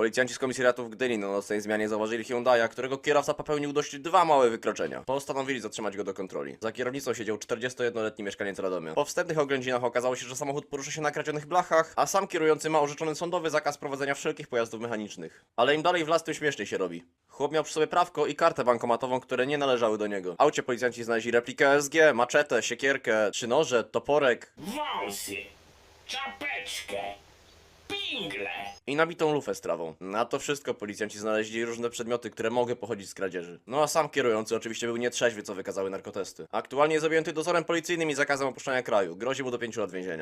Policjanci z komisariatu w Gdyni na nocnej zmianie zauważyli Hyundai'a, którego kierowca popełnił dość 2 małe wykroczenia. Postanowili zatrzymać go do kontroli. Za kierownicą siedział 41-letni mieszkaniec Radomia. Po wstępnych oględzinach okazało się, że samochód porusza się na kradzionych blachach, a sam kierujący ma orzeczony sądowy zakaz prowadzenia wszelkich pojazdów mechanicznych. Ale im dalej w las, tym śmieszniej się robi. Chłop miał przy sobie prawko i kartę bankomatową, które nie należały do niego. W aucie policjanci znaleźli replikę SG, maczetę, siekierkę, 3 noże, toporek Wąsy, czapeczkę, pingle. i nabitą lufę z trawą. Na to wszystko policjanci znaleźli różne przedmioty, które mogły pochodzić z kradzieży. No a sam kierujący oczywiście był nietrzeźwy, co wykazały narkotesty. Aktualnie jest objęty dozorem policyjnym i zakazem opuszczania kraju. Grozi mu do 5 lat więzienia.